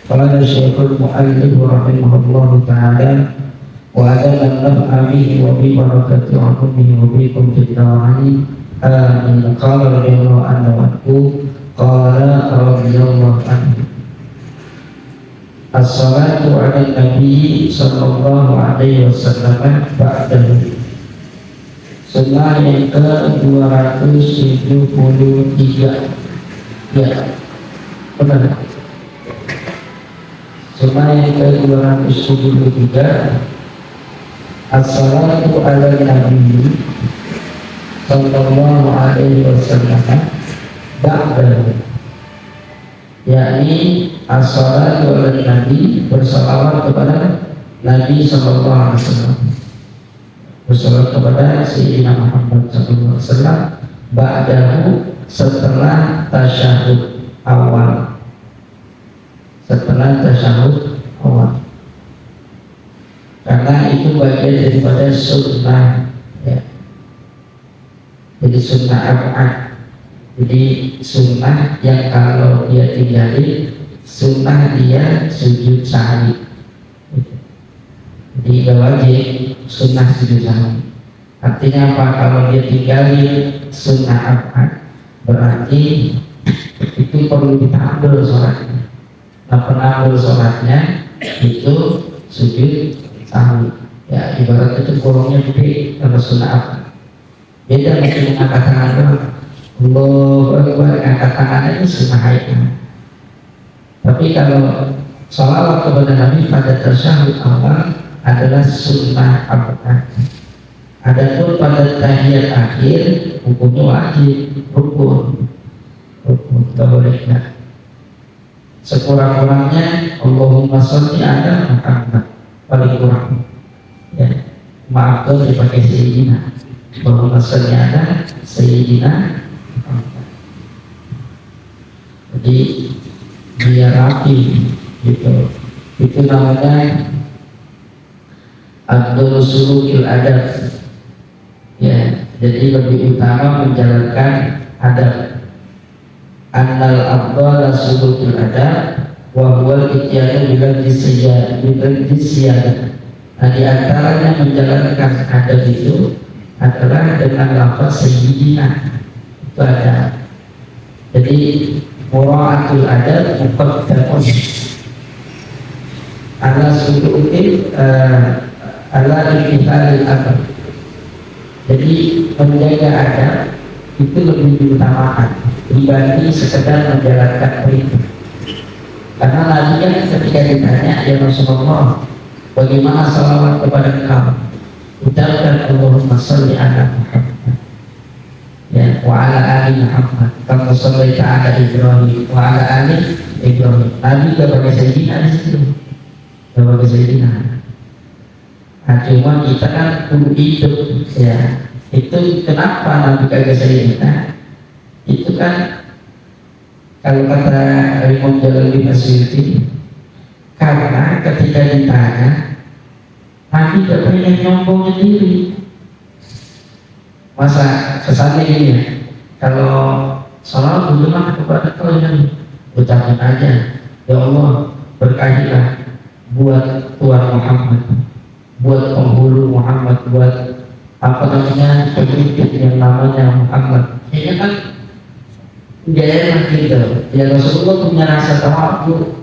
Qala Syekhul Mu'allif rahimahullahu ta'ala wa adana naf'a bihi wa bi barakati ulumihi wa bikum fid darain amin. Qala radhiyallahu anhu qala radhiyallahu anhu as-salatu 'ala nabi sallallahu alaihi wasallam ba'dahu. Sunnah yang ke-273. Ya, benar. Sunnah yang ke-273 as-salatu 'ala nabi sallallahu alaihi wasallam ba'dahu, yakni as-salatu 'ala nabi, bersalawat kepada Nabi sallallahu alaihi wasallam, bersalawat kepada Sayyidina Muhammad sallallahu alaihi wasallam ba'dahu, setelah tasyahud awal, setelah tasyahud awal, karena itu bagian daripada sunnah ya. Jadi sunnah ab'ad, jadi sunnah yang kalau dia tinggalin, sunnah dia sujud sahwi. Jadi gak wajib sunnah sujud sahwi. Artinya apa? Kalau dia tinggalin sunnah ab'ad, berarti itu perlu ditambil sholatnya. Nah, penambil sholatnya itu sujud sahwi. Ya, ibarat itu kurungnya gede kalau sunnah ab'ad. Beda dengan angkat tangan doang. Allahu Akbar, angkat tangannya itu sunnah haikal. Tapi kalau sholawat kepada Nabi pada tasyahud awal adalah sunnah ab'ad. Adapun pada tahiyat akhir hukumnya wajib, rukun tak boleh tidak. Sekurang-kurangnya Allahumma sholli ala Muhammad, paling kurang ya. Maaf tuh dipakai Sayyidina, Allahumma sholli ala Sayyidina Muhammad. Jadi biar rapi gitu. Itu namanya Abdul Sulukil Adab ya. Jadi lebih utama menjalankan adab. Annal afdala sulukil adab wa huwa al-ityanu bil jisyan. Nah, di antaranya menjalankan adab itu adalah dengan lafaz sayyidina. Itu ada. Jadi mura'atul adab muqaddamun ala sulukil ala imtithalil adab. Jadi menjaga adab itu lebih diutamakan dibanding sekedar menjalankan perintah. Karena Nabi kan ketika ditanya, ya Rasulullah, bagaimana salawat kepada engkau? Ucapkan Allahumma sholli ala Muhammad ya, wa ala ali Muhammad kama shallaita ala Ibrahim wa ala ali Ibrahim. Nabi gak pakai sayyidina di situ, gak pakai sayyidina. Nah, cuma kita kan kudu hidup ya. Itu kenapa Nabi kagak sayyidina? Itu kan kalau kata Imam Jalaluddin Asy'uti, karena ketika ditanya Nabi gak pengen nyombongin diri. Masa kesannya gini ya, kalau sholawat berjemaah kepada kau yang ucapkan aja, ya Allah berkahilah buat Tuhan Muhammad, buat penghulu Muhammad, buat apa namanya pemimpin yang namanya Muhammad. Kayaknya kan gak enak gitu. Ya Rasulullah punya rasa tawadhu,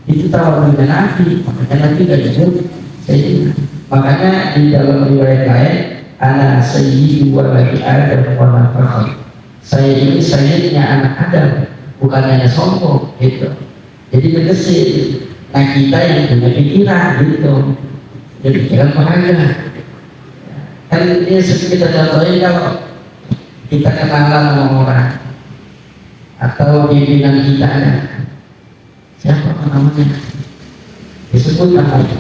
itu tawadhunya Nabi, makanya Nabi gak disebut sayyidina. Makanya di dalam riwayat lain, ana sayyidu waladi Adam wa la fakhr. Saya ini sayyidnya anak Adam, bukan hanya sombong gitu. Jadi berkesin. Nah, kita yang punya pikiran gitu, jadi pikiran bangga. Kan ini seperti kita contohin, kalau kita kenalan sama orang atau pimpinan kita ada, siapa namanya, disebut namanya,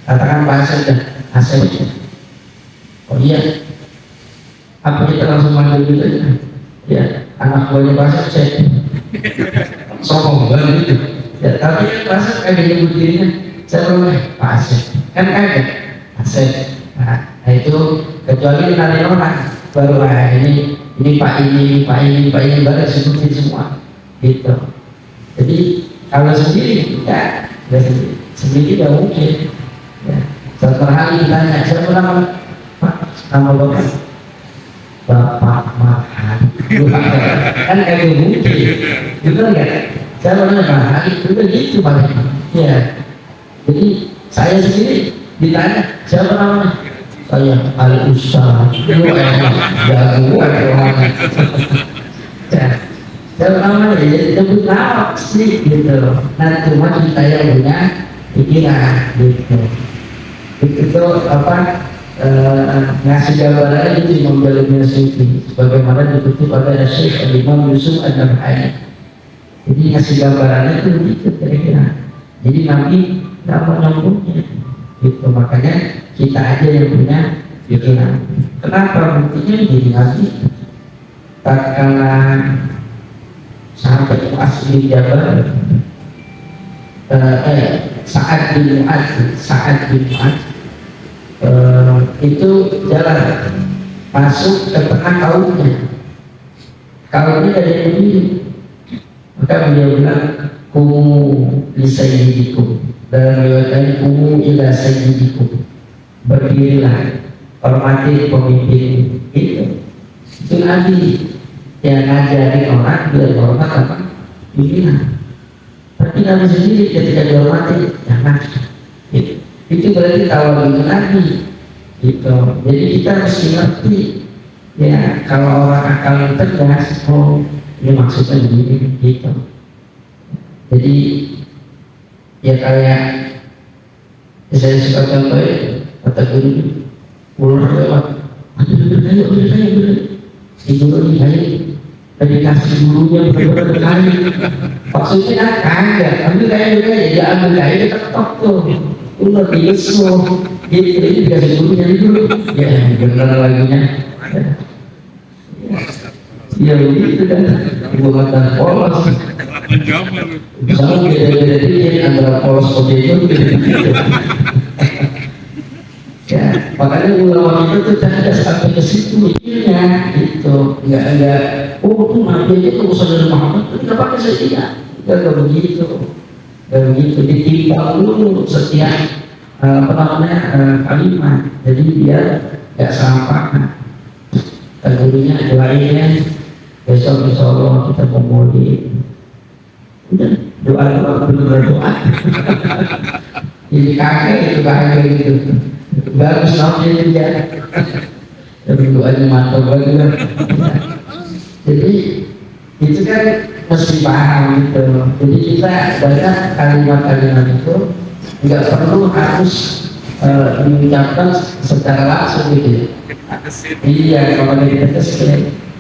katakan bahasa dan Asep. Oh iya, apa kita langsung manggil gitu ya? Ya, anak buahnya bahasa saya sombong banget gitu. Ya, tapi kan bahasa kayak nyebut dirinya, saya boleh Pak Asep, kan kaget Asep. Nah, itu kecuali nanti orang baru ini Pak ini baru sebutin semua gitu. Jadi Kalau sendiri ya sendiri tidak mungkin. Ya. Suatu hari ditanya, siapa nama? Pak, nama bapak? Bapak Mahan. Kan kagak mungkin, betul nggak? Siapa nama Mahan? Udah gitu paling. Ya. Jadi saya sendiri ditanya, siapa namanya? Saya Al-Ustaz. Jagoan orangnya. Siapa namanya? Jadi sebut nama pasti gitu. Nah cuma kita yang punya pikiran gitu. Itu apa? Ngasih gambaran itu Imam Jalalain Suyuti sebagaimana dikutip oleh Syekh Imam Yusuf An-Nabhani. Jadi ngasih gambarannya itu begitu kira-kira. Jadi Nabi tidak mau nyambungnya gitu, makanya kita aja yang punya pikiran. Kenapa? Buktinya jadi Nabi tatkala sampai asli Jabal saat bin Mu'adz itu jalan masuk ke tengah kaumnya dari berdiri, maka beliau bilang kumu li sayyidikum, dalam riwayat kumu ila sayyidikum, berdirilah hormati pemimpin. Itu Nabi yang ngajarin orang biar hormat apa pimpinan, tapi Nabi sendiri ketika dihormati jangan gitu. Itu berarti tawadhu Nabi gitu. Jadi kita mesti ngerti ya, kalau orang akal tegas, oh ini maksudnya begini gitu. Jadi ya kayak saya suka contohin kata guru ulur lewat, udah guru ini tadi kasih gurunya bener-bener kali, maksudnya kagak ambil kayak jadi ambil kayak ketok tuh udah biasa gitu, ini dikasih gurunya dulu ya bener lagunya ya begitu kan, ibu kata polos sama beda-beda dikit antara polos potato ya, makanya ulama itu tuh cerdas sampai ke situ mikirnya gitu, enggak oh tuh Nabi itu urusan dari Muhammad itu tidak pakai setia, enggak begitu, ditimbang dulu setiap kalimat, jadi dia enggak sampah. Gurunya doainnya besok insya Allah kita mau mudik, udah doa berdoa jadi kakek itu kakek gitu bagus namanya dia tapi doanya mantap banget. Jadi itu kan mesti paham gitu. Jadi kita banyak kalimat-kalimat itu nggak perlu harus diucapkan secara langsung gitu. Iya, kalau kita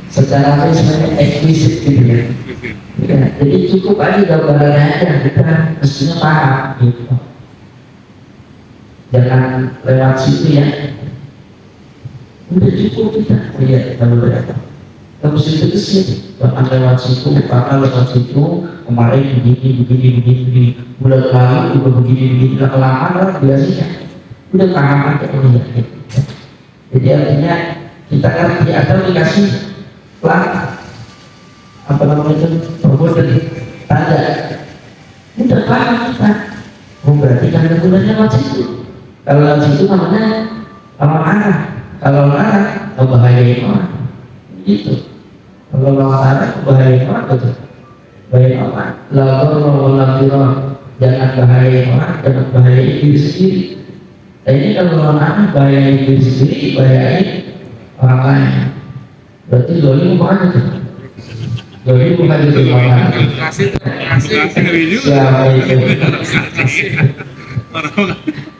secara apa sebenarnya eksplisit gitu ya. Ya. Jadi cukup aja gambarannya aja, kita mestinya paham gitu. Jangan lewat situ ya. Udah cukup kita lihat kalau berapa. Kalau situ itu sih, bahkan lewat situ, kemarin begini, bulan lalu juga begini, lama biasanya udah paham aja lihat. Jadi artinya kita ngerti atau dikasih plat apa namanya itu perbuatan tanda, udah paham kita. Oh berarti kan kegunaannya lewat situ. Kalau lewat situ namanya lawan arah. Kalau lawan arah bahaya orang. Gitu. Kalau lawan arah bahaya orang betul. Bahaya orang. Lawan jangan bahaya orang, jangan bahaya diri sendiri. Nah ini kalau lawan arah bahaya diri sendiri, bahaya orang lain. Berarti dolim bukan itu. Dolim bukan itu orang. Siapa itu?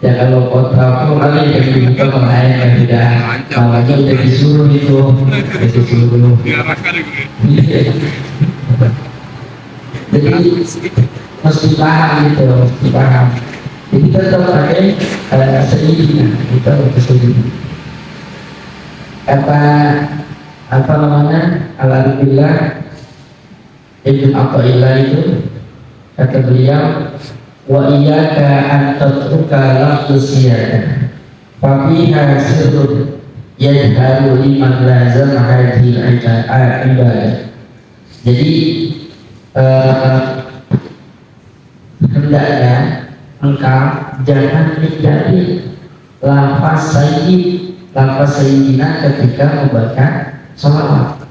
Ya kalau kontraplo kali yang dibuka pemain yang tidak namanya udah disuruh itu jadi mesti paham gitu, mesti paham. Jadi kita tetap pakai sendirinya kita sendiri apa namanya alhamdulillah Ibn Athaillah itu kata beliau wa iyyaka an tatruka lafdus siyadah fa fiha sirrun yadharu liman lazam hadhihi ibadah. Jadi hendaknya engkau jangan menjadi lafaz sayyidina ketika membaca sholawat,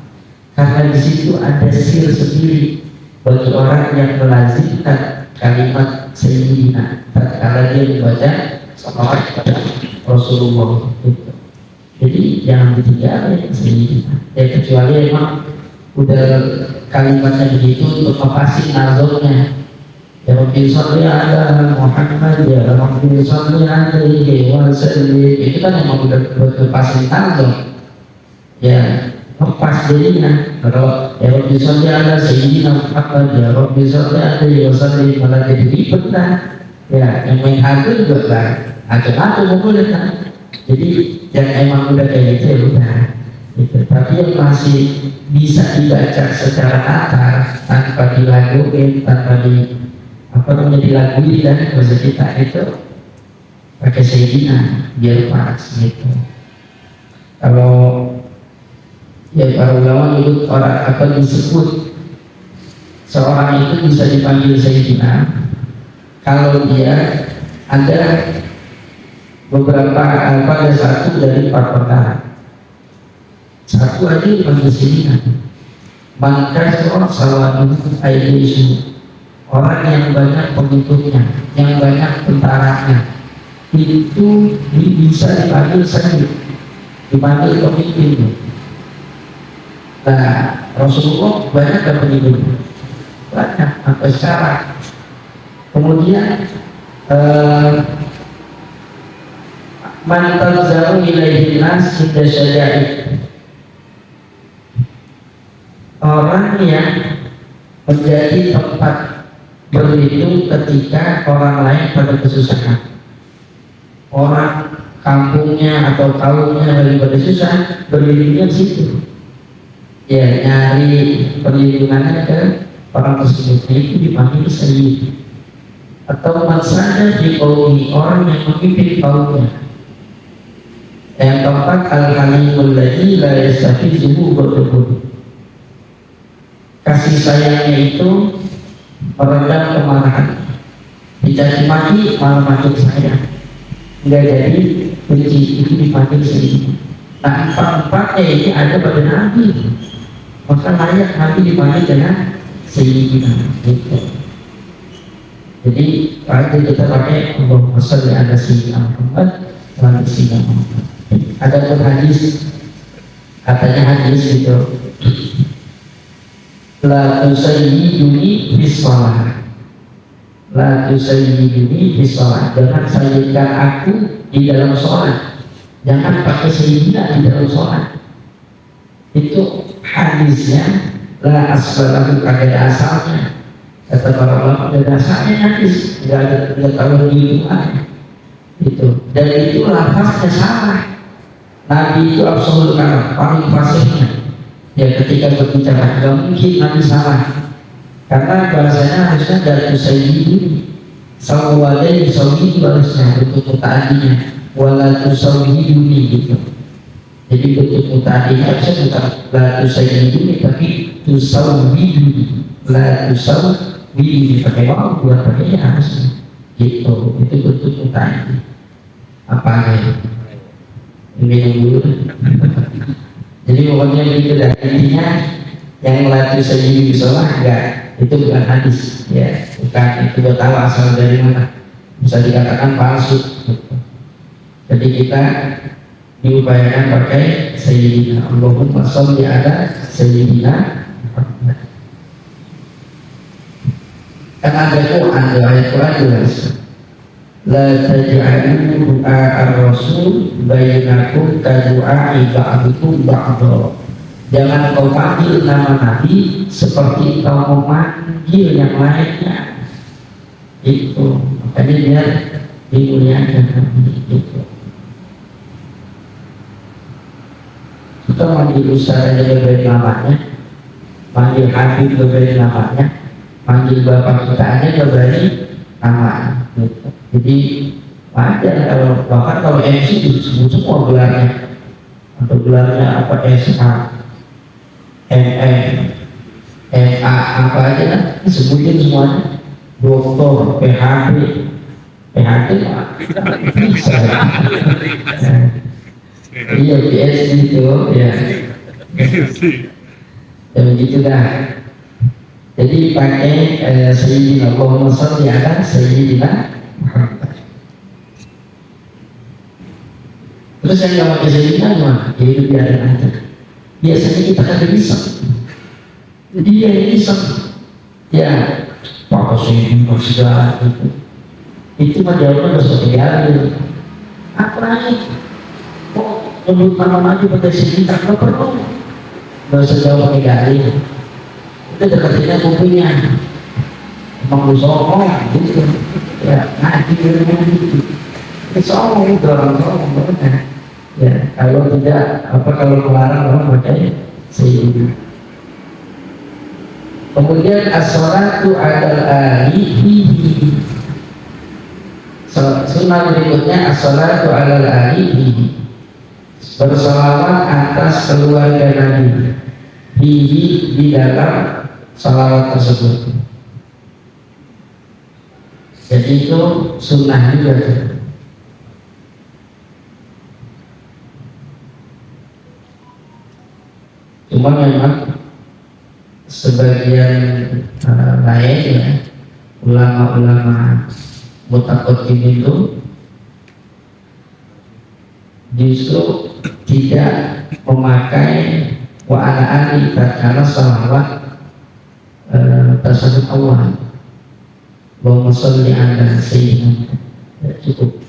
karena di situ ada sir sendiri bagi orang yang melazimkan kalimat sayyidina tatkala dia membaca sholawat kepada Rasulullah itu. Jadi jangan ditinggalkan sayyidina, ya kecuali emang udah kalimatnya begitu untuk mengpasang nazarnya. Ya Rabbi sholli ala Muhammad, ya Rabbi sholli alaihi wa sallim. Itu kan memang udah berpasang nazar. Ya, lepas jadinya. Kalau ya Rabbi sholli ala sayyidina Muhammad, ya Rabbi sholli alaihi wa sallim, malah jadi ribet kan. Ya, yang main harga juga kan. Acak-acak boleh kan. Jadi yang emang udah kayak gitu ya udah. Gitu. Tapi yang masih bisa dibaca secara akar tanpa dilaguin, tanpa dilaguin dan bahasa kita itu pakai sayyidina biar pas gitu. Kalau ya para ulama menyebut orang disebut seorang itu bisa dipanggil sayyidina kalau dia ada beberapa pada satu dari empat perkara. Satu aja dipanggil sayyidina. Maka seorang salawat aisyah, orang yang banyak pengikutnya, yang banyak tentaranya, itu bisa dipanggil sayyid, dipanggil pemimpin. Nah, Rasulullah banyak dan pengikut, banyak sampai sekarang. Kemudian man tanzaru ilaihi nas inda syada'i, orang yang menjadi tempat berlindung ketika orang lain pada kesusahan. Orang kampungnya atau kaumnya lagi pada susah, berlindungnya di situ. Ya, nyari perlindungannya ke orang tersebut, itu dipanggil sayyid. Atau maksanya di kaumi, orang yang memimpin kaumnya. Yang keempat, al-halimul ladzi la yastafizuhu ghadabuhu, kasih sayangnya itu meredam kemarahan. Dicaci maki malah makin sayang, nggak jadi benci, itu dipanggil sayyid. Nah, empat-empatnya ini ada pada Nabi, maka layak Nabi dipanggil dengan sayyidina gitu. Jadi kalau kita pakai Allahumma sholli ala sayyidina Muhammad wa ala sayyidina Muhammad. Ada pun hadis, katanya hadis itu, la tusayyiduni bis shalah, la tusayyiduni bis shalah, jangan sayyidkan aku di dalam sholat, jangan pakai sayyidina di dalam sholat. Itu hadisnya la asbalahu, kagak asalnya. Kata para ulama, ada asalnya hadis, nggak tahu di itu. Dan itu lafaznya salah. Nabi itu absolut kalah, paling fasihnya. Ya ketika berbicara, nggak mungkin Nabi salah, karena bahasanya harusnya dari sayyidi, sawwalai sayyidi harusnya bentuk muta'adinya, wala tusayyiduni gitu. Jadi bentuk muta'adinya harusnya bukan la tusayyiduni, tapi tusayyiduni, la tusayyiduni, pakai waw buat pakainya harusnya gitu. Itu bentuk muta'adi. Apanya? Ini yang dulu. Jadi pokoknya begitu dah, intinya yang melatih sayyidi bisalah enggak, itu bukan hadis ya, bukan, itu udah tahu asal dari mana, bisa dikatakan palsu gitu. Jadi kita diupayakan pakai sayyidina. Allahumma sholli ala sayyidina Muhammad. Kan ada Quran, ayat Quran jelas, la taj'alu du'a ar-rasul bainakum ka du'a'i ba'dukum ba'dha. Jangan kau panggil nama Nabi seperti kau memanggil yang lainnya. Itu makanya dia dimuliakan itu. Kita manggil ustaz aja berbeda namanya, manggil Habib berbeda namanya, manggil bapak kita aja berbeda nama gitu. Jadi wajar kalau bahkan kalau MC disebut semua gelarnya, atau gelarnya apa, SH, MM, MA, apa aja kan disebutin semuanya. doktor, PhD, PhD bisa. Iya, PhD itu ya. Ya begitu dah. Jadi pakai Sayyidina Allahumma sholli ala Sayyidina Muhammad. Terus yang nggak pakai Sayyidina gimana? Ya itu biarin aja. Biasanya kita kan bisa. Dia yang bisa. Ya, pakai Sayyidina segala itu. Itu mah jawabannya udah seperti biarin. Apa lagi? Oh, nyebut nama aja pakai Sayyidina nggak perlu. Nggak usah jawab pakai dalil. Itu deketinnya kupingnya, emang lu songong gitu ya, ngaji gitu itu songong, dorong banget ya. Kalau tidak, kalau melarang orang pakai Sayyidina. Kemudian as-sholatu alal alihi, sunnah berikutnya as-sholatu alal alihi, bersolawat atas keluarga Nabi di dalam salawat tersebut. Jadi itu sunnah juga. Cuma memang sebagian lain ya, ulama-ulama mutaqaddim itu justru tidak memakai wa ala ali karena salawat tersebut Allah. Allahumma sholli ala Sayyidina, ya, cukup.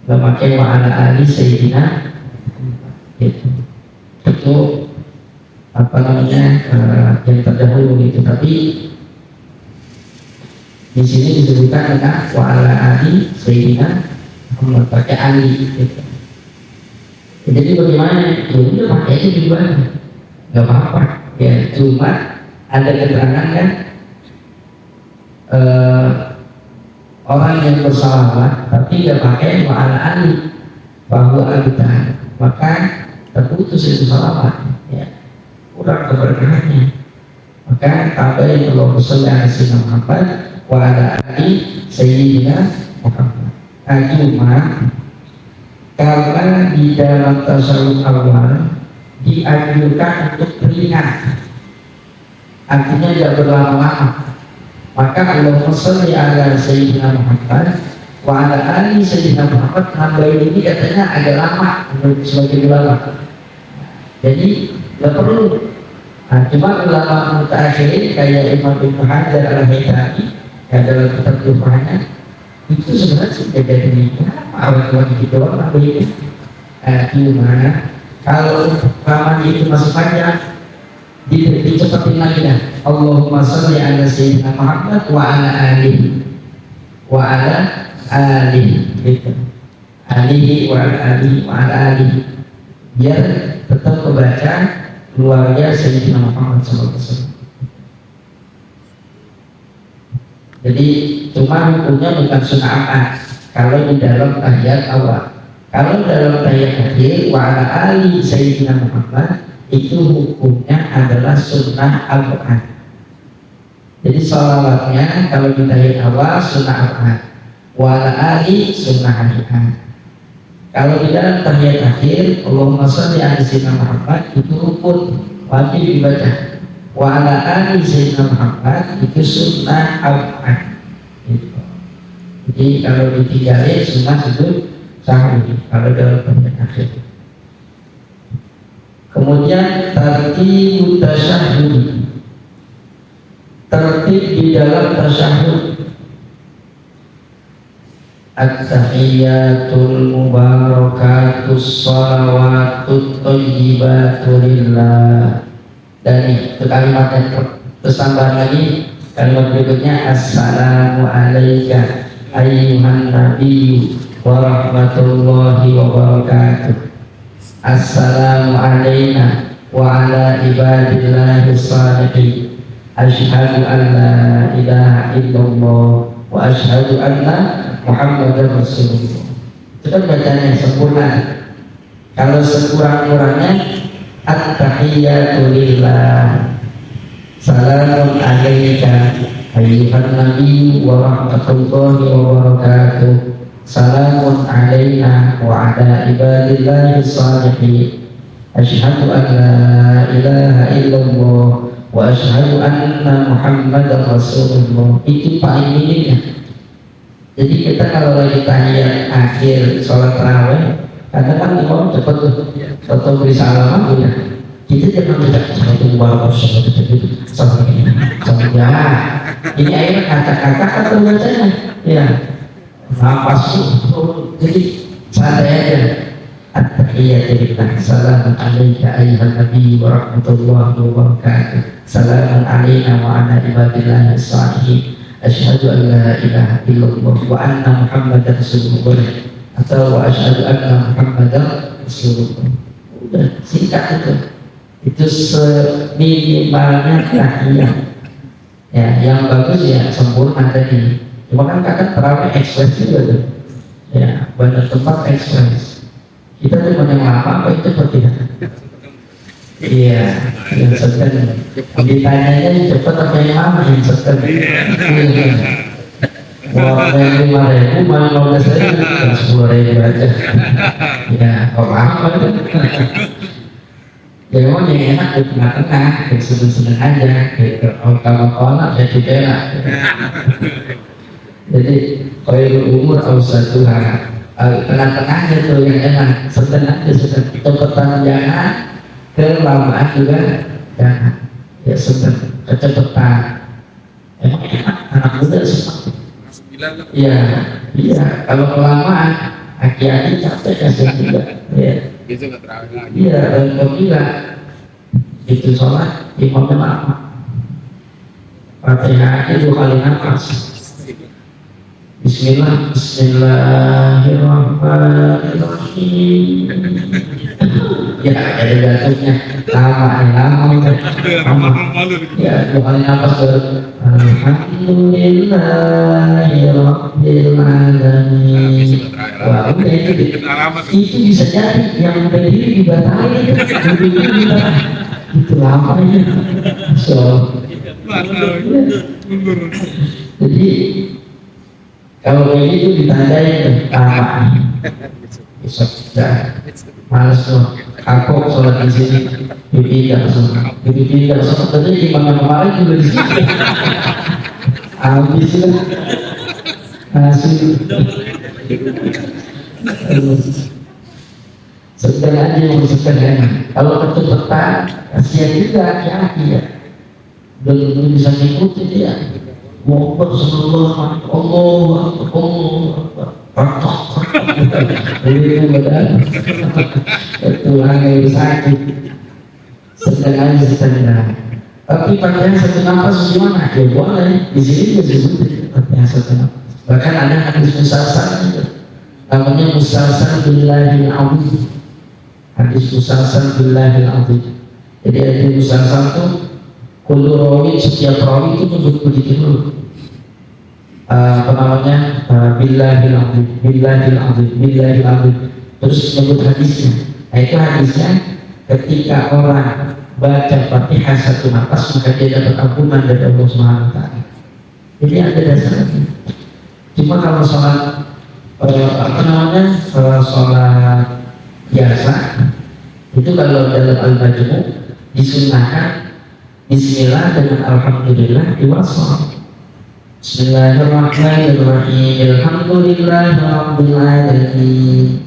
Nggak pakai wa ala ali Sayyidina itu apa namanya yang terdahulu gitu. Tapi di sini disebutkan dengan wa ala ali Sayyidina Muhammad, pakai ali gitu. Jadi bagaimana? Ya udah pakai aja juga, nggak apa-apa ya. Cuma ada keterangan kan orang yang bersalawat tapi tidak pakai wa ala ali bahwa abitan, maka terputus itu salawat ya, kurang keberkahannya. Maka tambahin Allahumma sholli ala Sayyidina Muhammad wa ala ali Sayyidina Muhammad. Cuma karena di dalam tasawuf awal dianjurkan untuk ringan, artinya tidak berlama-lama, maka Allahumma sholli ala Sayyidina Muhammad wa ala ali Sayyidina Muhammad nambahin ini katanya agak lama menurut sebagian ulama. Jadi nggak perlu. Cuma ulama mutaakhirin kayak Imam Ibnu Hajar al-Haytami yang dalam kitab Tuhfahnya itu sebenarnya sudah jadi awal-awal gitu doang nambahin. Cuma kalau paman itu masih panjang dicepetin lagi dah. Allahumma sholli ala Sayyidina Muhammad wa ala alihi wa ala alihi gitu. Alihi wa ala alihi wa ala alihi, biar tetap kebaca keluarga Sayyidina Muhammad SAW. Jadi cuma hukumnya bukan sunnah apa kalau di dalam tahiyat awal. Kalau dalam tahiyat akhir wa ala ali Sayyidina Muhammad itu hukumnya adalah sunnah Al-Quran. Jadi sholawatnya kalau di tahiyat awal sunnah Al-Quran, wa ala ali sunnah Al-Quran. Kalau di dalam tahiyat akhir Allahumma sholli ala Sayyidina Muhammad itu rukun, wajib dibaca. Wa ala ali Sayyidina Muhammad itu sunnah Al-Quran gitu. Jadi kalau ditinggalin sunnah itu sahih kalau dalam tahiyat akhir. Kemudian tertib tasyahud, tertib di dalam tasyahud. At-tahiyyatul mubarakatus shalawatut thayyibatu lillah. Dari itu kalimat yang tersambar lagi, kalimat berikutnya assalamu alayka ayyuhan nabiyyu wa rahmatullahi wa barakatuh. Assalamu alayna wa ala ibadillahi shalihin. Asyhadu an la ilaha illallah wa asyhadu anna Muhammadar Rasulullah. Itu kan bacaan yang sempurna. Kalau sekurang-kurangnya at-tahiyyatu lillah, salamun alayka Ayyuhan Nabi wa rahmatullahi wa barakatuh. Salamun alaina wa ala ibadillahi salihin. Asyhadu an la ilaha illallah wa asyhadu anna Muhammadar Rasulullah. Itu paling minimnya. Jadi kita kalau lagi tahiyat akhir sholat tarawih, kadang kan imam cepat tuh, atau beri salam ya. Kita jangan baca satu dua satu ya. Ini air kata-kata atau bacanya, ya. Nafas tuh, jadi santai aja. At-tahiyyatulillah. Assalamu alayka ayyuhan nabi wa rahmatullahi wa barakatuh. Salamun alayna wa ala ibadillahi shalihin. Asyhadu an la ilaha illallah wa anna Muhammadar Rasulullah. Atau wa asyhadu anna Muhammadar Rasulullah. Udah singkat itu. Itu seminimalnya tahiyat. Ya, yang bagus ya sempurna tadi. Cuma kan kadang terawih ekspres juga tuh. Ya, banyak tempat ekspres. Kita cuma yang lama apa itu pertihan? Iya, yang sedang. Ditanyanya yang cepat apa yang lama yang sedang? Iya. Wah, yang 5.000 malah 15.000, yang 10.000 aja. Ya, kalau lama kan? Ya memang yang enak di tengah-tengah, yang seneng-seneng aja. Kalau anak ya juga enak. Jadi khairul umur awsatuha. Tengah-tengahnya tuh yang enak, sedang aja, sedang kecepatan jangan, kelamaan juga jangan. Ya sedang kecepatan. Emang enak anak muda semua. Iya, iya. Kalau kelamaan, aki-aki capek kasihan juga. Ya. Iya, dan kau bilang itu sholat imamnya lama. Fatihahnya 2 kali nafas. Bismillah, Bismillahirrahmanirrahim. Ya, ada jatuhnya lama. Ya, 2 kali nafas baru. Alhamdulillahirrahmanirrahim. Wah, udah itu bisa jadi yang berdiri dibatalin. Itu lama ya. Jadi kalau kayak gitu ditandai lama. Besok sudah males loh. Aku sholat di sini, pipi tidak sempat. Tadi di kemarin juga di sini. Habis lah. Hasil. Sedang aja yang sedang. Kalau kecepatan, kasihan juga aki-aki ya. Belum bisa ngikutin dia. Muhammad sallallahu alaihi wasallam. Tuhan yang sakit. Sedang aja sedang. Tapi pakaian satu nafas gimana? Ya boleh. Di sini juga disebut pakaian satu nafas. Bahkan ada hadis musalsal itu. Namanya musalsal billahil azim. Hadis musalsal billahil azim. Jadi hadis musalsal itu kullu rawi, setiap rawi itu menyebut begitu dulu. Apa namanya? Billahil azim, billahil azim, billahil azim. Terus menyebut hadisnya. Nah itu hadisnya ketika orang baca Fatihah satu nafas maka dia dapat ampunan dari Allah Subhanahu wa taala. Jadi ada dasarnya. Cuma kalau sholat sholat biasa itu kalau dalam al-majmu' disunnahkan Bismillah dengan Alhamdulillah diwasal. Bismillahirrahmanirrahim. Alhamdulillahirabbil alamin.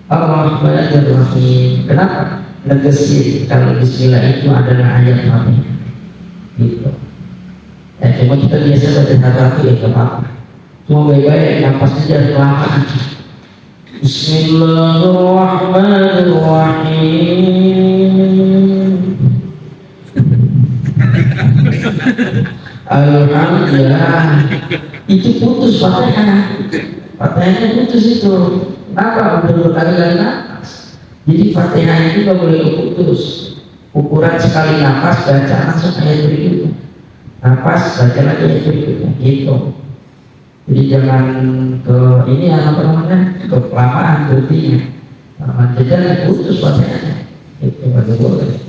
Ar-Rahmanir-Rahim. Kenapa? Negesi kalau Bismillah itu adalah ayat Fatihah. Gitu. Ya cuma kita biasa baca satu ya nggak apa-apa. Cuma baik-baik nafas aja lama. Bismillahirrahmanirrahim. Alhamdulillah. Itu putus Fatihah. Fatihahnya putus itu. Kenapa? Udah berkali-kali nafas. Jadi Fatihah itu nggak boleh putus. Ukuran sekali nafas baca langsung ayat berikutnya. Nafas baca lagi ayat berikutnya. Gitu. Jadi jangan ke ini apa namanya, ke kelamaan berarti. Jangan putus Fatihahnya. Itu nggak boleh.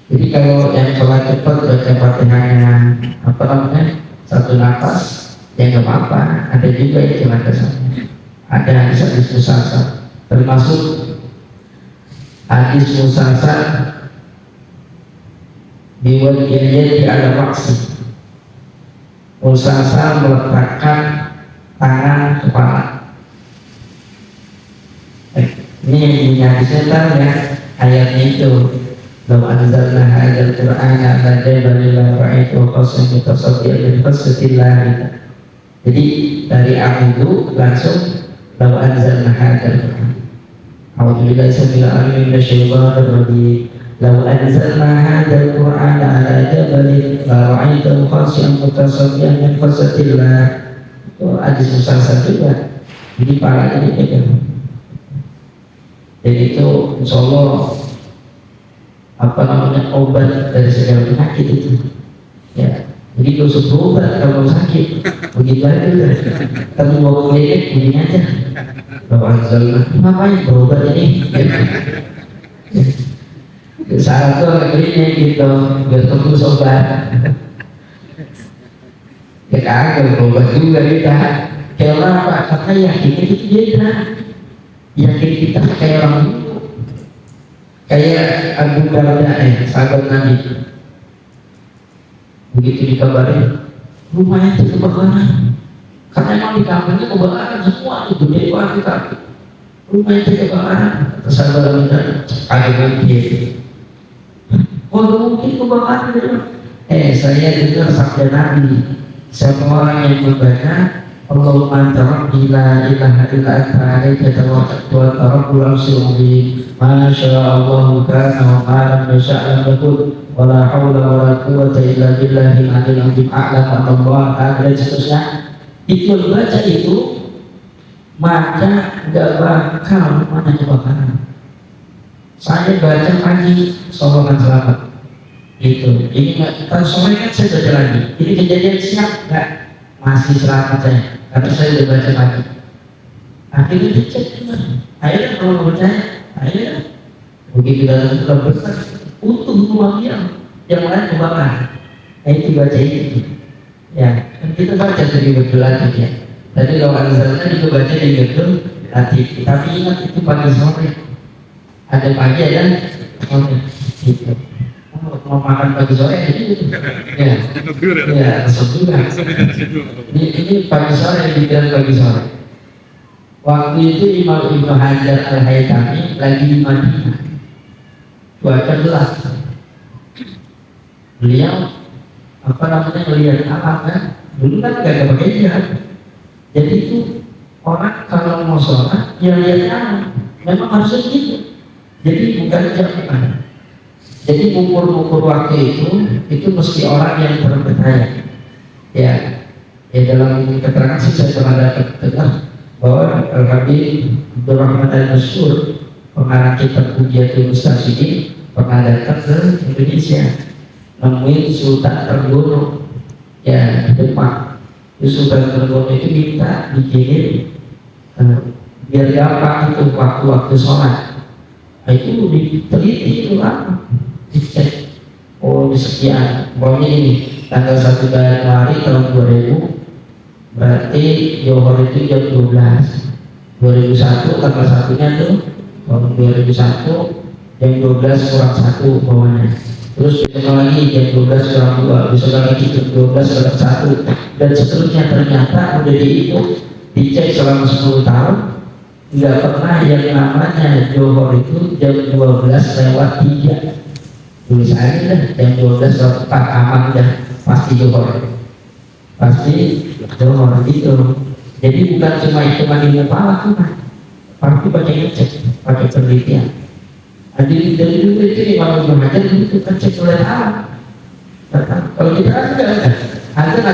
Jadi kalau yang sholat cepat baca Fatihahnya apa namanya satu nafas ya nggak apa-apa. Ada juga yang cuma kesannya. Ada hadis musasa, termasuk hadis musasa biwal yadi ala maksi. Musasa meletakkan tangan kepala. Ini yang hadisnya ya, ayatnya itu law anzalna hadzal qur'ana ala jabalin la ra'aytu qasan mutasaddian min khasyatillah. Jadi dari a'udzu langsung law anzalna hadzal qur'an. A'udzubillahi samil alim minasyaitonir rajim. Law anzalna hadzal qur'ana ala jabalin la ra'aytu qasan mutasaddian min khasyatillah. Itu hadis musasa juga. Jadi para ini jadi itu insya Allah obat dari segala penyakit itu ya. Jadi kalau berobat kalau sakit begitu aja kamu mau klinik begini aja Bapak Anzalna ngapain berobat ini saat itu klinik gitu biar tembus obat ya kagak berobat juga kita kayak apa katanya yakin itu dia yakin kita kayak orang dulu, kayak Abu Darda sahabat Nabi. Begitu dikabarin rumahnya itu kebakaran, karena emang di kampungnya kebakaran semua itu gede banget kita. Rumahnya itu kebakaran, kata sahabat Nabi kagak mungkin. Oh mungkin kebakaran. Saya dengar sabda Nabi, semua orang yang membaca Allahumma anta rabbi la ilaha illa anta alaika tawakkaltu wa anta rabbul arsyil azim. Masya Allah kana wa ma lam yasha' lam yakun wa la haula wa la quwwata illa billahil aliyyil azim. A'lam anna Allah ta'ala dan seterusnya. Itu baca itu maka enggak bakal mana kebakaran. Saya baca pagi salawat selamat itu. Ini kan sore kan saya baca lagi. Ini kejadian siang enggak masih selamat saya. Karena saya udah baca lagi. Akhirnya dicek gimana? Akhirnya kalau percaya, akhirnya begitu dalam surat besar, utuh rumah yang lain kebakar. Itu baca itu. Ya, kan kita baca dari betul hati ya. Tadi kalau Anzalna itu baca di betul hati. Tapi ingat itu pagi sore. Ada pagi ada sore. Gitu. Mau makan pagi sore gitu. Ya, juga. Ini pagi sore dibilang pagi sore. Waktu itu Imam Ibnu Hajar Al-Haytami lagi di Madinah. Cuaca gelap. Beliau melihat alam kan? Dulu kan gak ada pakai jihad. Jadi itu orang kalau mau sholat ya lihat alam. Memang harusnya gitu. Jadi bukan jam. Jadi ukur waktu itu mesti orang yang terpercaya. Ya dalam keterangan sih saya pernah dengar bahwa Rabi Abdurrahman Al-Masyhur pengarang kitab Hujatul Mustahsidin pernah datang ke Indonesia nemuin Sultan Trenggono ya di Demak. Sultan Trenggono itu minta dikirim biar gampang itu waktu sholat. Itu diteliti itu apa? Dicek, oh sekian, pokoknya ini tanggal 1 Januari tahun 2000 berarti Johor itu jam 12 2001 tanggal 1 nya tuh tahun 2001 jam 12 kurang 1 bawahnya, terus besok lagi jam 12 kurang 2, besok lagi jam 12 kurang 1 dan seterusnya. Ternyata udah dihitung dicek selama 10 tahun nggak pernah yang namanya Johor itu jam 12:03. Tulis aja dah jam 12:04 aman dah, pasti Johor, pasti Johor gitu. Jadi bukan cuma hitungan di kepala tuh kan, pasti pakai ngecek, pakai penelitian. Dari dulu itu Imam Ibnu Hajar itu kan cek oleh alam. Kalau kita kan ada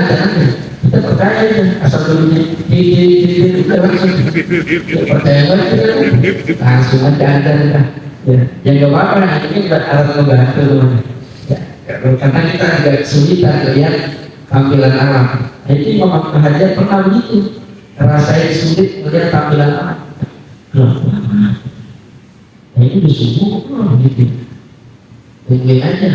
kita percaya aja asal dulunya di langsung percaya banget langsung ada. Ya nggak apa-apa, ini buat alat membantu ya, karena kita agak kesulitan lihat tampilan alam. Jadi Imam Ibnu Hajar pernah begitu, rasain sulit melihat tampilan alam. Nah itu disubuh gitu, tungguin aja,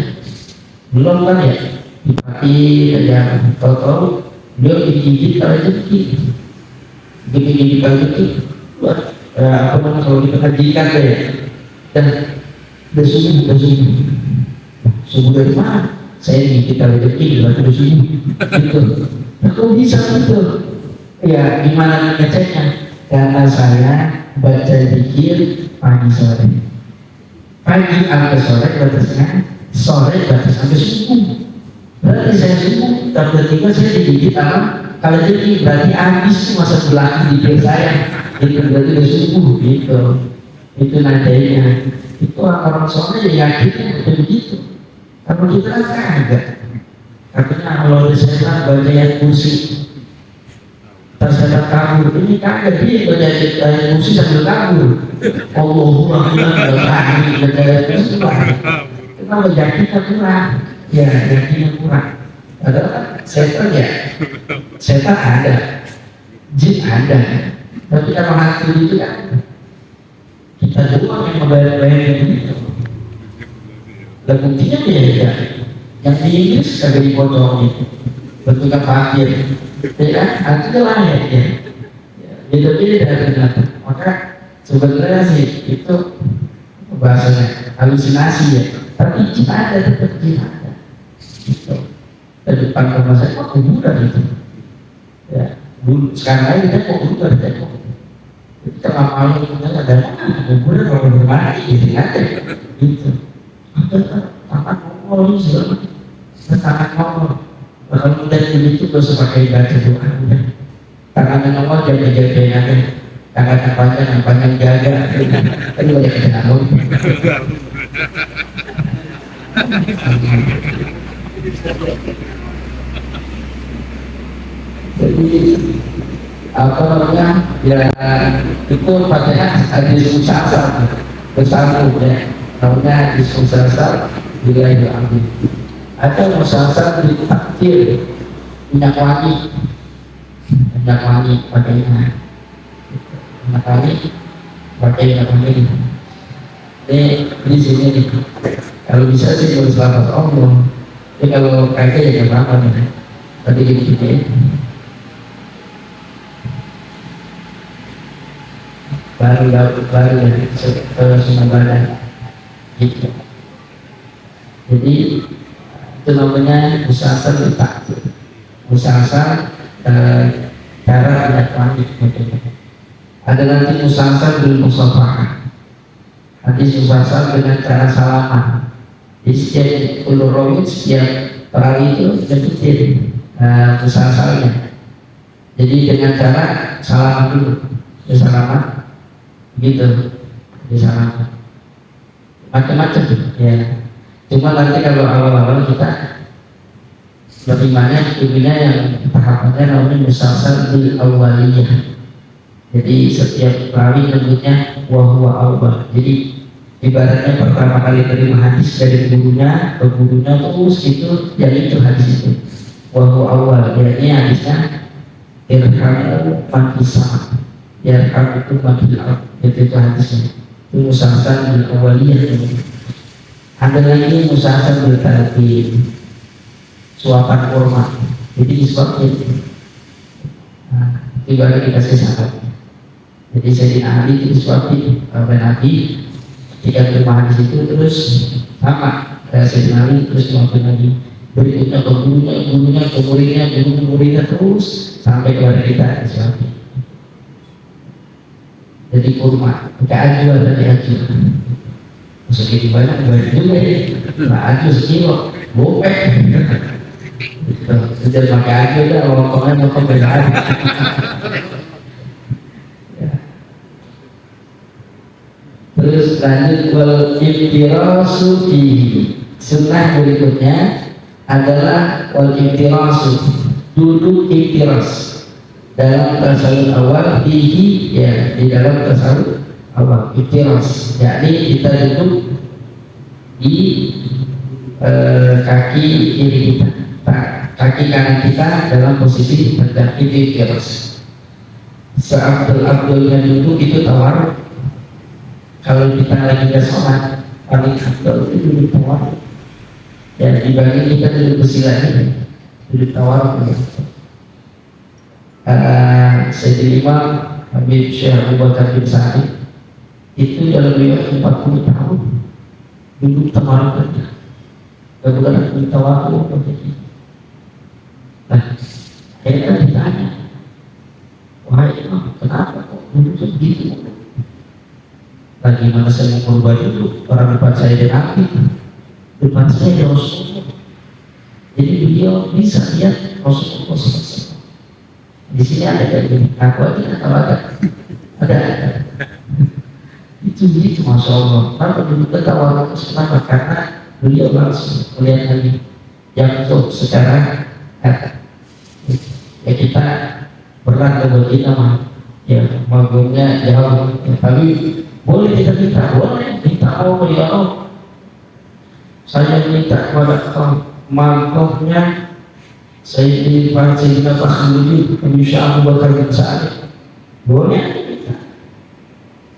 belum kan ya, di pagi aja tahu-tahu Beliau digigit kalau rezeki, digigit kalau rezeki. Apa namanya kalau kita kajikan ya, dan subuh dari mana? Saya digigit kalau rezeki, berarti subuh. Gitu. Nah, kok bisa gitu? Ya, gimana ngeceknya? Karena saya baca zikir pagi sore. Pagi sampai sore batasnya, sore batas sampai subuh. Berarti saya subuh, dan ketika saya digigit apa? Kalau jadi berarti habis masa belakang zikir saya. Itu berarti udah subuh gitu. Itu nadanya. Itu orang soleh yang yakinnya begitu. Kalau kita kan kagak. Katanya kalau ada setan baca ayat kursi, tersetan kabur. Ini kagak, dia baca ayat kursi sambil kabur. Allahumma baca ayat kursi. Kenapa yakinnya kurang? Ya yakinnya kurang. Padahal setan ya, setan ada, jin ada. Tapi kalau hantu itu kan kita doang yang membayar-bayar itu. Dan buktinya ya, yang di Inggris kagak dipotongin, bentuknya parkir, ya kan? Artinya lahir ya. Beda-beda ternyata. Maka sebenarnya sih itu bahasanya halusinasi ya. Tapi jin ada, tetap jin ada. Gitu. Di depan rumah saya kok kuburan itu. Ya, dulu sekarang aja kita kok kuburan kita. Kita nggak mau punya ada kuburan kalau bermati gitu aja. Gitu. Tangan ngomong segala tangan ngomong kalau udah begitu gak usah pakai baca doa udah tangan ngomong jaga-jagain aja tangan yang panjang jaga kan banyak kenal jadi apa namanya ya itu pakai ada susah bersama ya namanya diskusasa juga itu ambil. Ada musasa di takdir minyak wangi pakainya minyak wangi pakai minyak wangi ini di sini nih kalau bisa sih kalau selamat Allah tapi kalau kayaknya ya berapa nih tadi gitu ya baru ya semua badan gitu. Jadi itu namanya musasa takdir musasa cara minyak wangi gitu. Ada nanti musasa bil musafah hadis musasa dengan cara salaman di setiap ulurowit setiap perawi itu menyebutin musasanya jadi dengan cara salaman dulu salaman gitu salaman macam-macam ya cuma nanti kalau awal-awal kita lebih banyak ilmunya yang tahapannya namanya musasal bil awaliyah jadi setiap perawi menyebutnya wahwa awal jadi ibaratnya pertama kali terima hadis dari gurunya ke gurunya terus itu jadi itu hadis itu wahwa awal yakni hadisnya irhamu manfisah irhamu itu manfisah itu hadisnya itu musasal bil awaliyah ada lagi musasal bil talqin suapan kurma jadi disuapin tiba lagi dikasih sahabat jadi Sayyidina Ali itu disuapin oleh Nabi ketika terima hadis itu terus sama Sayyidina Ali terus disuapin lagi berikutnya ke gurunya ke muridnya terus sampai kepada kita disuapin jadi kurma kita aju ada aju segitu banyak juga ya nah aju sekilo bopek sudah pakai aja udah ngomongnya mau pembedaan terus lanjut wal iftirasu fihi sunnah berikutnya adalah wal iftirasu duduk iftiras dalam tasawuf awal fihi ya di dalam tasawuf awal iftiras yakni kita duduk di kaki kiri kita kaki kanan kita dalam posisi tegak itu iftiras seabdul-abdulnya duduk itu tawar kalau kita lagi gak sholat paling abdul itu duduk tawar dan dibagi kita duduk bersila ini duduk tawar Sayyidina Imam Habib Syekh Abu Bakar bin Sa'id itu dalam riwayat 40 tahun duduk teman-teman, kemudian minta waktu untuk itu. Nah, akhirnya ditanya, wahai Imam, kenapa kok duduk begitu? Lagi mana saya mau berubah dulu, orang depan saya ada Nabi, depan saya ada Rasulullah. Jadi beliau bisa lihat Rasulullah SAW. Di sini ada dari aku aja atau ada. Itu begitu, masya Allah. Kenapa dulu ketawa kenapa? Karena beliau langsung melihat lagi yang untuk secara ya kita berat bagi nama ya magumnya jauh, tapi boleh kita minta, boleh minta ya Allah, saya minta kepada mangkoknya Sayyidina Fakhruddin Syekh Abu Bakar bin Sa'id, boleh minta,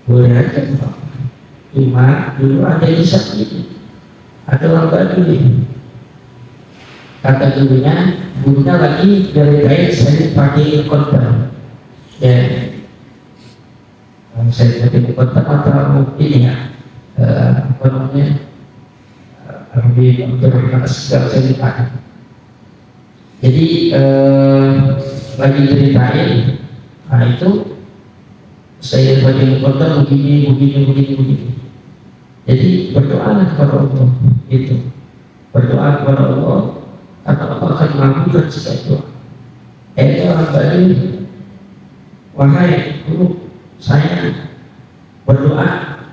boleh aja. Cuma dulu ada kisah ini, ada orang Badui, kata gurunya lagi dari kain saya pakai kontak ya, saya pakai kontak atau ini ya apa namanya lebih untuk segala saya dipakai. Jadi lagi ceritain, nah itu saya pakai kontak begini. Jadi berdoa kepada Allah, itu berdoa kepada Allah atau Allah akan mengabulkan segala doa. Orang Bali, wahai guru, saya berdoa,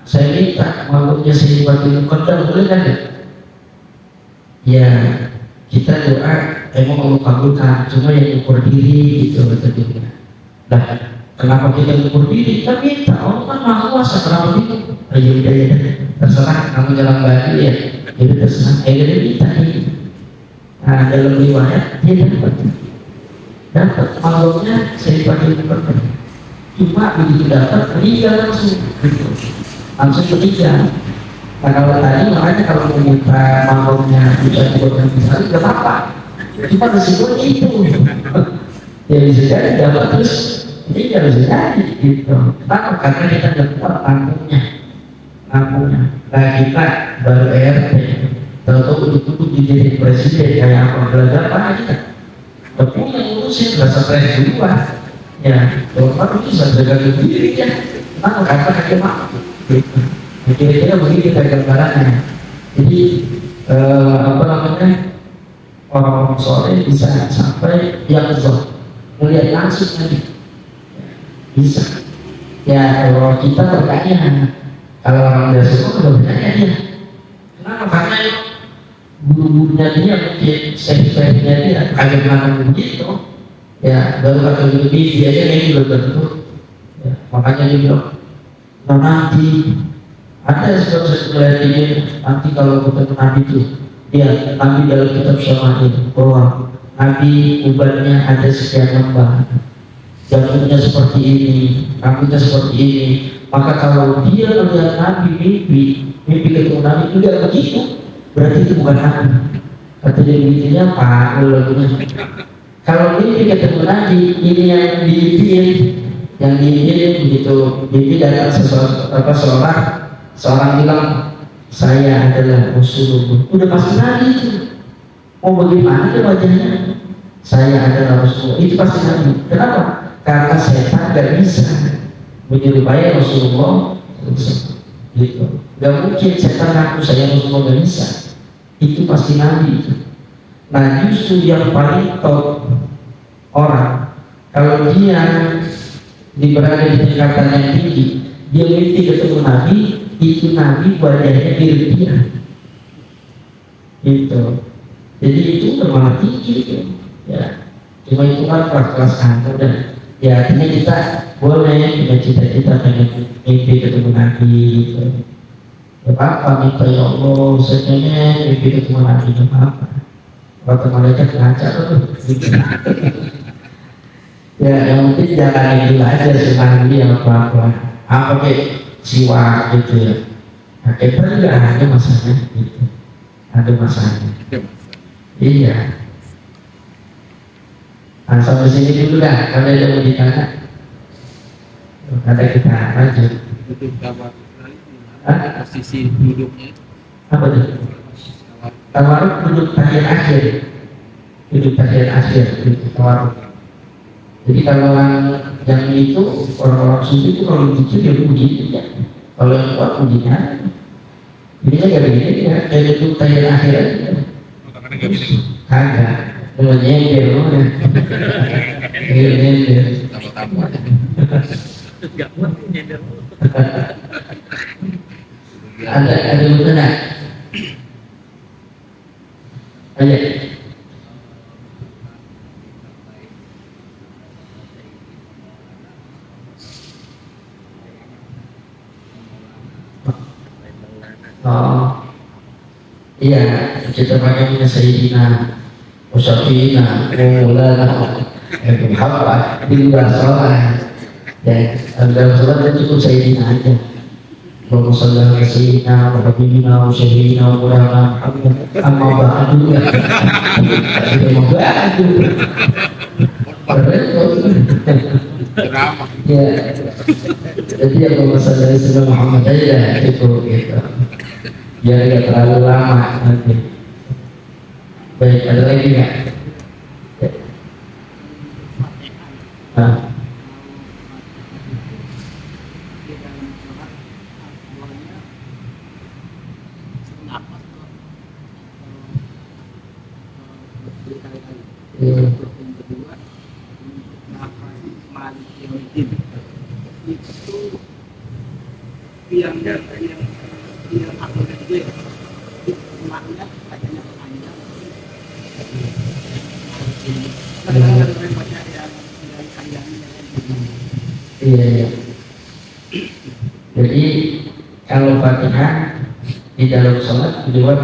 saya minta makhluknya saya bagi kodam, boleh kan? Ya, kita doa emang Allah kabulkan, cuma yang ukur diri gitu betulnya. Nah, kenapa kita ukur diri? Kita minta, Allah kan maha kuasa, kenapa gitu? Ayo ya, terserah kamu jalan Bali ya, itu terserah. Ayo minta ini. Nah, dalam riwayat dia dapat makhluknya saya pakai dokter. Cuma begitu dapat meninggal langsung meninggal. Nah, kalau tadi makanya kalau meminta makhluknya bisa dibuatkan misalnya tidak apa-apa. Cuma resikonya itu ya bisa jadi dapat terus meninggal bisa jadi gitu. Kenapa? Karena kita dapat nampungnya. Nah, kita baru RT. Tahu-tahu ditutup jadi presiden kayak apa, belajar apa kita tapi yang ngurusin rasa stres duluan ya, kalau baru bisa jaga diri ya, kenapa? Karena kakek mak kira-kira begitu kita gambarannya. Jadi apa namanya, orang soleh bisa sampai yang melihat langsung nanti bisa ya. Kalau kita bertanya, kalau orang biasa udah bertanya dia kenapa? Karena guru-gurunya dia mungkin sensenya dia kaget mana begitu ya, baru kata lebih dia aja ini belum tentu ya, makanya dia bilang nah, nanti ada sebab melihat ini nanti kalau ketemu Nabi itu dia Nabi dalam kitab Syama'il bahwa Nabi ubatnya ada sekian lembah, jantungnya seperti ini, rambutnya seperti ini. Maka kalau dia melihat Nabi mimpi ketemu Nabi tidak begitu, berarti itu bukan Nabi. Kata dia begitunya Pak lagunya. Kalau mimpi ketemu Nabi, ini yang diimpiin, begitu mimpi datang seorang bilang saya adalah Rasulullah, udah pasti Nabi itu. Mau bagaimana tuh wajahnya? Saya adalah Rasulullah, itu pasti Nabi. Kenapa? Karena setan gak bisa menyerupai Rasulullah gitu. Gak mungkin setan aku saya Rasulullah, gak bisa. Itu pasti Nabi itu. Nah, justru yang paling top orang kalau dia berada di tingkatan yang tinggi, dia mimpi ketemu Nabi, itu Nabi wajahnya mirip dia gitu. Jadi itu memang tinggi gitu. Ya, cuma itu kan kelas kantor dan ya artinya kita boleh punya cita-cita pengen mimpi ketemu Nabi gitu. Ya apa minta ya Allah, saya pengen mimpi ketemu Nabi, ya apa? Waktu mereka ngajar gitu. Ya yang penting jalan itu aja senang dia apa kayak siwa gitu ya. Nah, kita juga ada masalahnya gitu. Ada masalahnya. Iya. Nah, sampai sini dulu dah. Kalau ada mau ditanya, ada kita lanjut. Duduk kamar posisi duduknya Apa tuh? Tawaruk duduk bagian akhir. Duduk bagian akhir. Duduk tawaruk. Jadi kalau yang itu orang-orang sufi itu kalau duduk ya begini ya. Kalau yang kuat begini ini nggak begini ya. Kayak duduk bagian akhir aja. tangannya nggak bisa Kagak. Cuma nyender loh ya. Nyender. tambah-tambah Nggak kuat nyender. Ada betul nggak? Ada. Oh, iya, kita pakai Sayyidina Usafina, Maulana, Muhammad, di luar sholat. Dan dalam sholat itu cukup Sayyidina aja. Allahumma shalli ala sayyidina wa habibina wa syafiina wa maulana Muhammad. Amma ba'du. Amma ba'du. drama Ya, jadi Allahumma shalli ala sayyidina Muhammad aja itu gitu. Biar nggak terlalu lama nanti. Baik, ada lagi nggak? Nah. Yang kedua, nafas Malik Yaumiddin itu yang aku itu maknya katanya panjang. Kadang-kadang repotnya yang panjangnya. Iya, iya. Jadi kalau Fatihah di dalam sholat kedua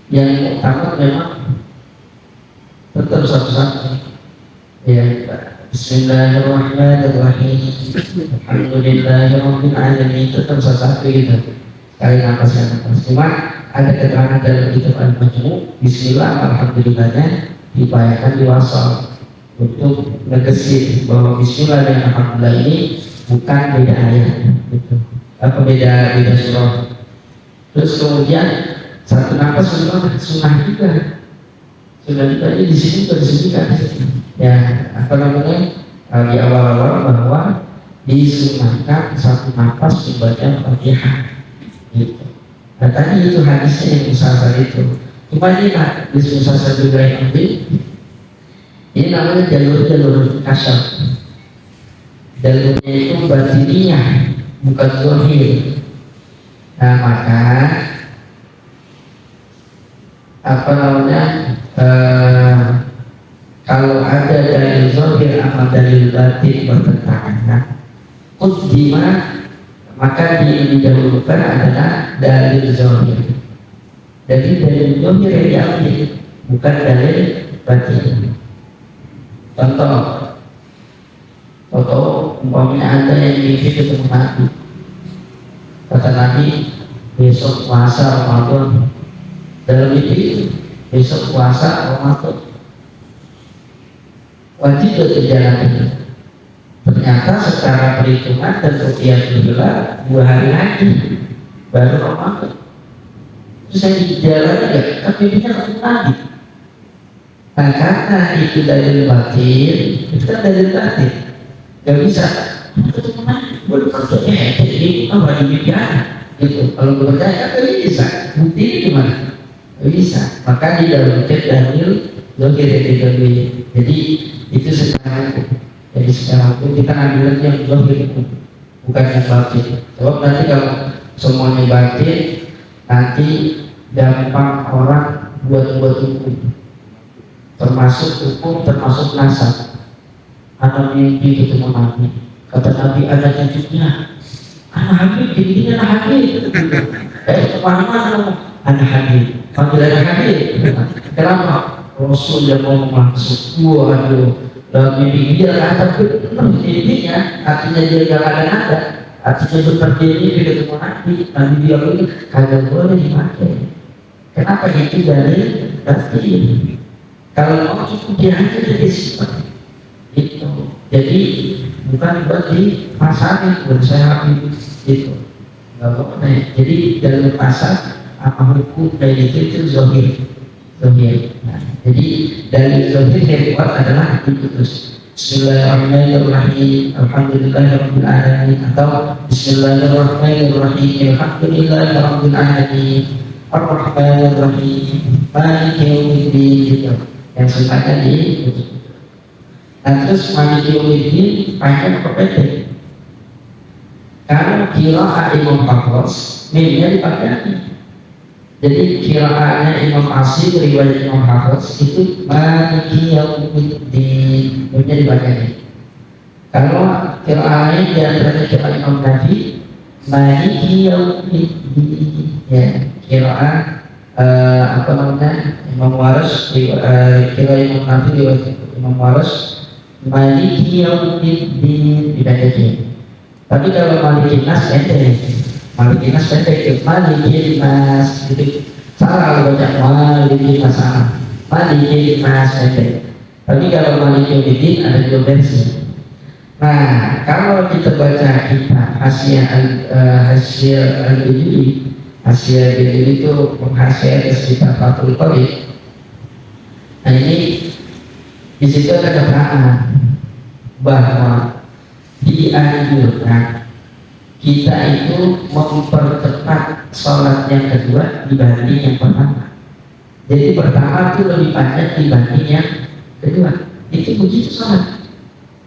yang utama memang tetap satu-satu. Ya, Bismillahirrahmanirrahim. Alhamdulillahirabbil alamin, tetap satu-satu gitu. Sekali nafas. Cuma ada keterangan dalam kitab Al-Majmu', Bismillah alhamdulillahnya dibayarkan di wasal untuk menegaskan bahwa Bismillah dan Alhamdulillah ini bukan beda ayat, gitu. Apa beda surah. Terus kemudian satu nafas sunnah juga. Sunnah juga ini di sini kan. Ya, apa namanya di awal-awal bahwa disunahkan satu nafas membaca Fatihah. Gitu. Nah, tadi itu hadisnya yang musasar itu. Cuma ini Pak, di musasar juga yang ini namanya jalur kasar. Jalurnya itu batiniyah, bukan zahir. Nah, maka apa namanya kalau ada dalil zahir sama dalil batin bertentangan, maka didahulukan adalah dalil zahir. Jadi dalil zahir yang diambil, bukan dalil batin. Contoh umpamanya ada yang mimpi ketemu Nabi. Kata Nabi, besok puasa Ramadan. Dalam mimpi besok puasa Ramadan. Wajib berjalan. Ternyata secara perhitungan dan rupiah bergelar 2 hari lagi baru Ramadan. Terus saya di jalan enggak, tapi dia ketemu Nabi. Nah, karena itu dalil batin, itu kan dalil batin. Gak bisa. Ketemu Nabi, boleh percaya. Jadi apa demikian? Gitu. Kalau percaya, gak bisa. Bukti gimana? Gak bisa. Maka di dalam cek dalil zahir yang jadi itu secara hukum. Jadi secara hukum kita ambil yang zahir itu, bukan yang batin. Sebab nanti kalau semuanya batin, nanti gampang orang buat hukum. Termasuk hukum, termasuk nasab. Anak mimpi ketemu Nabi. Kata Nabi ada cucunya. Anak Habib, jadi anak Habib. Kemana-mana anak Habib. Panggil anak Habib. Kenapa? Rasul yang mau masuk. Waduh, dalam mimpi dia ada mimpinya, artinya dia jalan ada. Artinya berdiri ketemu Nabi. Nabi dia kagak boleh dipakai. Kenapa itu dari batin? Kalau mau cukup dia aja jadi sifat itu. Jadi bukan buat di pasar buat saya habis gitu. Nggak boleh. Jadi dalam pasar apa hukum dari itu zahir. Nah, jadi dari zahir yang kuat adalah diputus. Bismillahirrahmanirrahim. Alhamdulillahirabbil alamin atau Bismillahirrahmanirrahim. Alhamdulillahirabbil alamin. Ar-Rahmanir-Rahim. Maliki yaumiddin gitu. Yang sifatnya di. Nah terus Maliki yaumiddin panjang atau pendek? Karena qiraah Imam Hafiz mimnya dipakai. Jadi qiraahnya Imam Asyid riwayat Imam Hafiz itu Maliki yaumiddin mimnya dipakai. Kalau qiraah lain di antaranya qiraah Imam Nafi Maliki yaumiddin ya qiraah apa namanya Imam Waris qiraah Imam Nafi riwayat Imam Waris Maliki yaumiddin dipakai. Tapi kalau Maliki Nas pendek, Maliki Nas pendek, Maliki Nas gitu. Salah baca Maliki Nas salah, Maliki Nas pendek. Tapi kalau Maliki Yaumiddin ada dua versi. Nah, kalau kita baca kitab Hasyiah Al-Bajuri, Hasyiah Al-Bajuri itu menghasyiah kitab Fathul Qorib. Nah ini di situ ada keterangan bahwa dianjurkan kita itu mempercepat sholat yang kedua dibanding yang pertama. Jadi pertama itu lebih panjang dibanding yang kedua. Itu begitu sholat.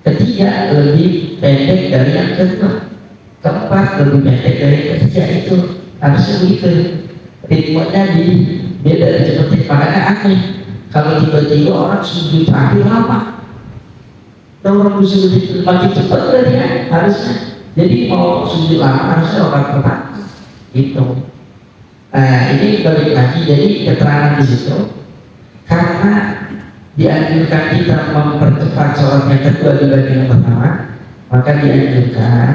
Ketiga lebih pendek dari yang kedua. Keempat lebih pendek dari yang ketiga. Itu harusnya begitu. Ritmenya di beda seperti makanya aneh. Kalau tiba-tiba orang sujud terakhir lama. Orang sujud makin cepat berarti ya harusnya. Jadi mau sujud lama harusnya orang pertama itu. Nah ini balik lagi jadi keterangan di situ karena dianjurkan kita mempercepat sholat yang kedua dibanding yang pertama, maka dianjurkan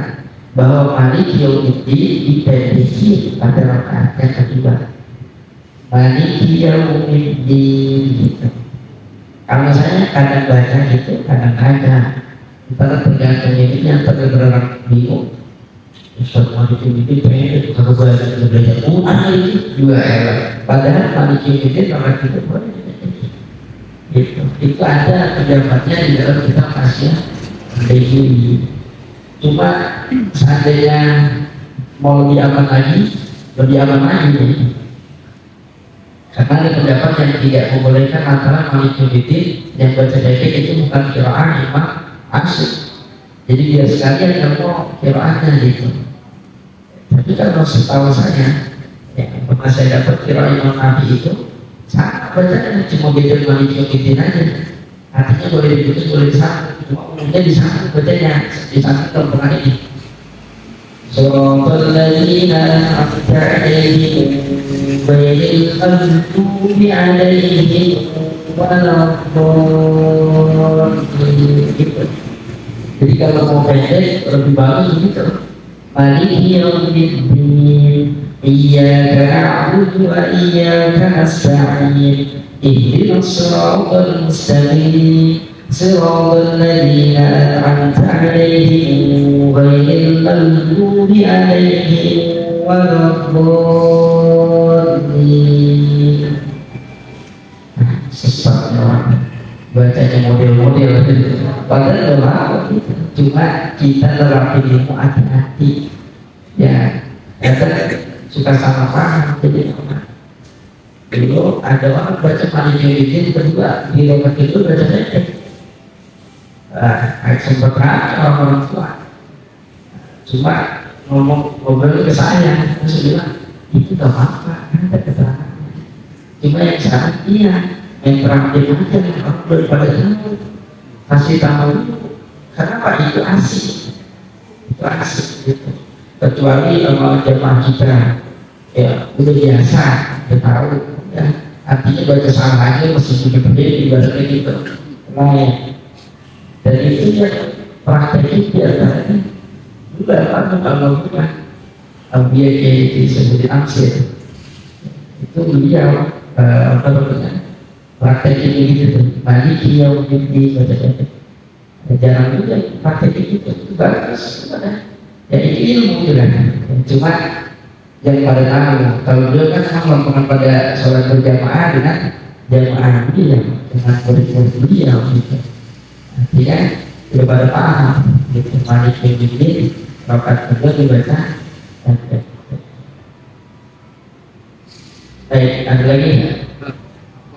bahwa Maliki yaumiddin diprediksi pada rakaat yang kedua. Maliki yaumiddin gitu. Kalau saya kadang baca gitu, kadang-kadang kita tergantung ini yang tergerak bingung. Ustaz Maliki yaumiddin pengen kalau belajar itu juga enak. Padahal Maliki yaumiddin orang kita boleh. Itu ada pendapatnya di dalam kitab Hasyiah Al-Bajuri. Cuma seandainya mau lebih aman lagi nih. Karena ada pendapat yang tidak membolehkan antara Maliki yaumiddin yang baca pendek itu bukan qiraah Imam Asyid. Jadi dia sekalian kalau qiraahnya gitu. Tapi kalau setahu saya, ya, pernah saya dapat qiraah Imam Nafi itu sama bacanya cuma beda Maliki yaumiddin aja. Artinya boleh diputus, boleh disambung. Cuma umumnya disambung bacanya, disambung kalau pernah ini. Shiratal ladzina an'amta 'alaihim ghairil maghdubi 'alaihim waladdallin. Jadi kalau mau pendek lebih bagus begitu. Maliki yaumiddin iyyaka na'budu wa iyyaka nasta'in ihdinas siratal mustaqim siratal ladzina an'amta 'alaihim ghairil maghdubi 'alaihim waladdallin. Sesatnya orang bacanya model-model padahal lama cuma kita terapin ilmu hati-hati ya kadang suka salah paham jadi dulu ada orang baca Maliki yaumiddin berdua di rokat itu baca pendek sempat orang tua cuma ngobrol ke saya bilang itu gak apa-apa ada keterangan cuma yang sekarang iya yang terakhir aja orang daripada tahu kasih tahu karena Pak itu asik gitu. Kecuali sama jemaah kita ya udah biasa udah tahu ya artinya baca salah aja mesti gede dibaca gitu nah dan itu ya praktek biasanya juga kalau dia kayak disebutin Asyid itu beliau apa namanya praktekin begitu tuh, Maliki Yaumiddin, baca-baca. Jarang juga praktekin gitu, itu bagus sebenarnya. Ya itu ilmu juga. Cuma yang pada tahu, kalau beliau kan melakukan pada sholat berjamaah dengan jamaah dia, dengan murid-murid beliau gitu. Artinya beliau pada paham gitu, Maliki Yaumiddin, rakaat kedua dibaca. Baik, ada lagi nggak?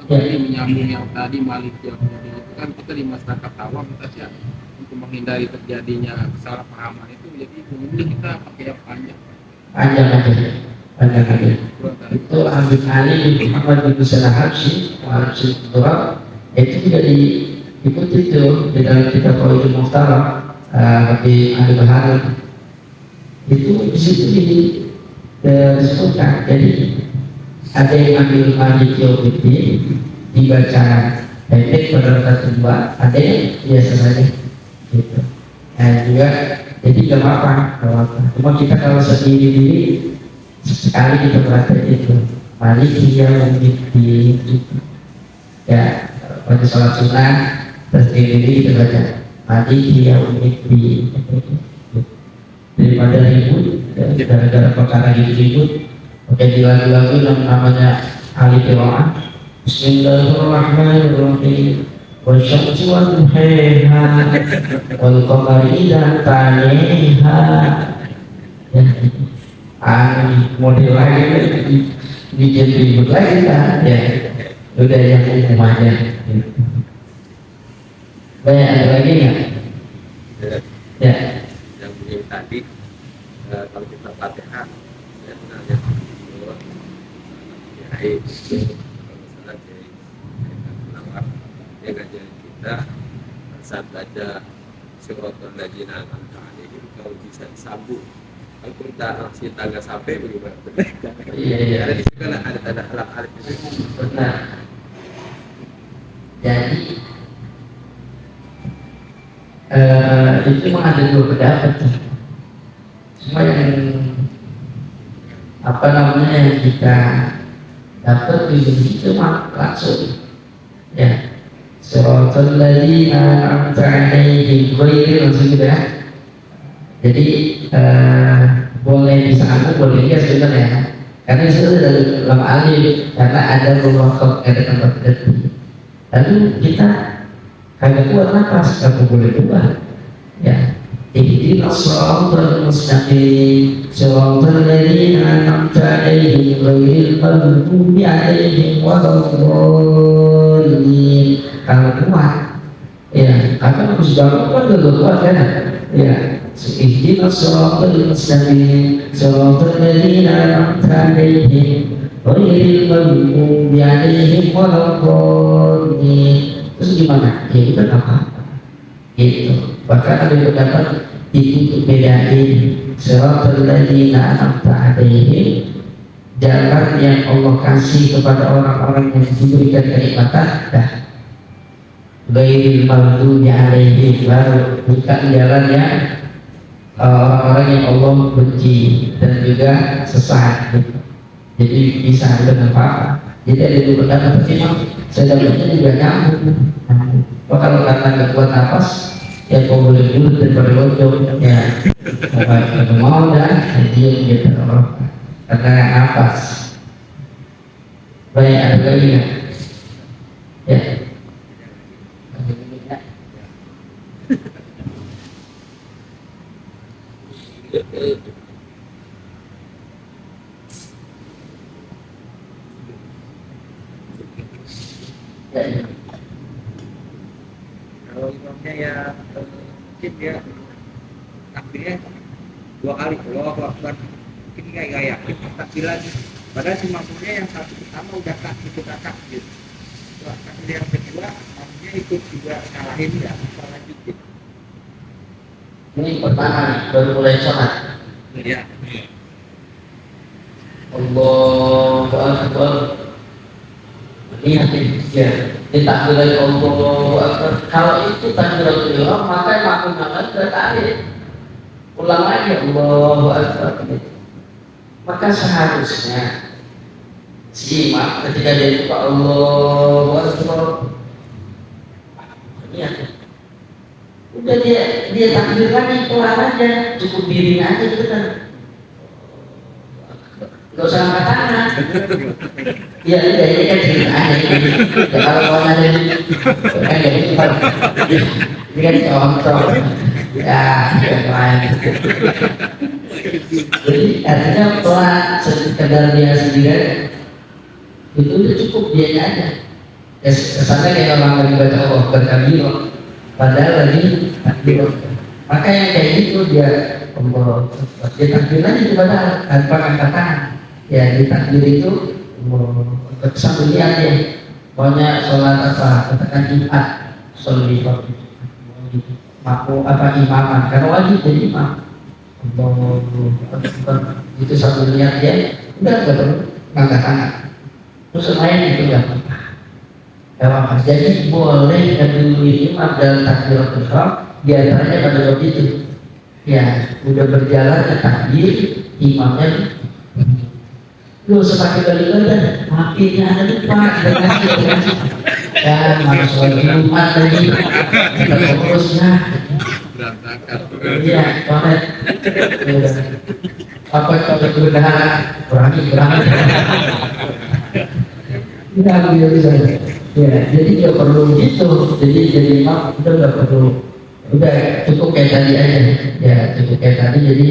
Jadi menyambung yang tadi Malik yang itu kan kita di masyarakat awam kita ya untuk menghindari terjadinya kesalahpahaman itu, jadi mungkin kita pakai yang panjang. Panjang aja, panjang aja. Itu ambil alih di Muhammad bin Salah Habsyi, itu juga diikuti itu di dalam kitab Qawaidul Mukhtarah di Ahli Bahari. Itu di situ disebutkan. Jadi ada yang ambil Maliki Yaumiddin dibaca pendek pada rakaat kedua, ada yang biasa saja gitu. Nah juga jadi gak apa-apa. Cuma kita kalau sendiri sekali kita praktek itu Maliki Yaumiddin gitu. Ya pada sholat sunnah terus diri kita baca Maliki Yaumiddin daripada ribut gara-gara perkara ribut. Oke, di lagu-lagu yang namanya ahli qiraah. Bismillahirrahmanirrahim. Wasyamsi wal duhaiha wal qamari idza taliha. Ya, model lagi bikin ribut lagi kan? Ya, udah yang umum aja. Banyak ada lagi nggak? Ya. Yang bunyi tadi kalau kita Fatihah sebenarnya baik, kalau misalnya dari penawar dia ngajarin kita saat baca suratul ladzina an'amta 'alaihim kalau bisa disambung. Kalau kita nggak sampai bagaimana? Iya. Ada di situ ada tanda alif itu. Benar. Jadi itu memang ada dua pendapat. Cuma yang apa namanya yang kita dapat itu mah langsung ya suratul ladzina an'amta 'alaihim langsung gitu ya. Jadi boleh disambung boleh ya sebenarnya karena itu dari dalam alif karena ada beberapa ada tempat tertentu. Lalu kita kagak kuat nafas kagak boleh keluar ya. Ihdinas siratal mustaqim siratal ladzina an'amta 'alaihim ghairil maghdubi 'alaihim waladdallin. Kalau kuat ya karena harus jawab kan gak kuat kan ya. Ihdinas siratal mustaqim siratal ladzina an'amta 'alaihim ghairil maghdubi 'alaihim waladdallin. Terus gimana? Ya itu apa? Gitu. Bahkan ada pendapat itu bedain siratal ladzina an'amta 'alaihim, jalan yang Allah kasih kepada orang-orang yang diberikan kenikmatan, dah ghairil maghdubi 'alaihim, baru bukan jalan yang orang-orang yang Allah benci dan juga sesat gitu. Jadi bisa dengan apa? Jadi ada dua pendapat, tapi memang sedangnya juga nyambung. Kalau karena nggak kuat nafas ya kau boleh dulu daripada bocor ya mau dan dia gitu karena nafas. Banyak ada lagi nggak? Ya. Kalau imamnya ya mungkin dia takbirnya 2 kali, Allahu Akbar, mungkin nggak yakin takbiran, padahal si makmumnya yang satu pertama udah ikut kakak gitu. Takbir yang kedua makmumnya ikut juga ngalahin ya, salah dikit. Ini pertama baru mulai sholat. Iya. Allahu Akbar. Lihat ya, ditakbiran Allahu Akbar. Kalau itu takbiratul ihram maka makmum yang lain bertakbir. Ulang lagi Allahu Akbar. Maka seharusnya si imam ketika dia itu Pak Allah ya udah dia takbir lagi kelar aja, cukup diri aja gitu kan, nggak usah angkat tangan. Iya ini kan cerita aja gitu. Ya, kalau mau nanya kan jadi ini kan contoh ya yang lain. Jadi artinya pelan sekedar dia sendiri itu udah cukup dia aja. Ya, kesannya kayak orang lagi baca Allah berkabiro, padahal lagi takbir. Maka yang kayak gitu dia takbir aja itu padahal tanpa angkat tangan. Ya di takbir itu sambil lihat ya, pokoknya sholat apa katakan Jumat, sholat maku apa imaman, karena wajib jadi imam. Itu sambil lihat dia, udah nggak perlu angkat tangan. Terus lain itu nggak apa-apa. Jadi boleh dulu imam dalam takbiratul ihram, di antaranya pada waktu itu. Ya udah berjalan ke takbir, imamnya lu sepakai balik badan, makinnya ada lupa dan masuk lagi Jumat lagi, terusnya berantakan. Iya, banget. Apa kalau berdahara berani. Tidak bisa. Ya, jadi nggak perlu gitu. Jadi imam udah nggak perlu. Udah cukup kayak tadi aja. Ya cukup kayak tadi. Jadi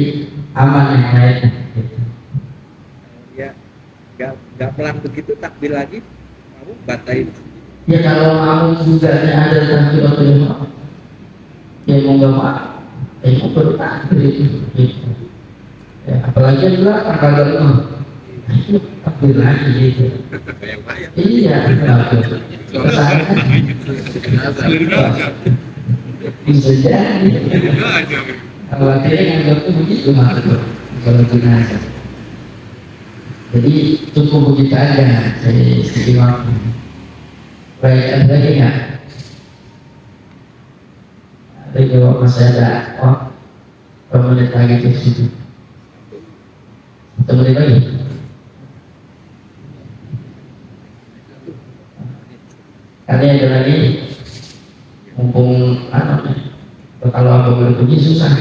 aman yang lain. Ya, nggak pelan begitu takbir lagi, kamu batalin. Ya kalau mau juga ada takbir atau imam, ya mau nggak mau, ya perlu takbir itu. Ya, apalagi juga kalau itu takbir lagi gitu. Iya, bisa jadi. Kalau akhirnya nganggap itu begitu maksudnya kalau jenazah. Jadi cukup begitu aja dari segi waktu. Baik, ada lagi nggak? Ada jawab masih ada. Oh, berapa menit lagi ke situ? 1 menit lagi. Ada ada lagi. Mumpung kalau aku boleh pergi susah.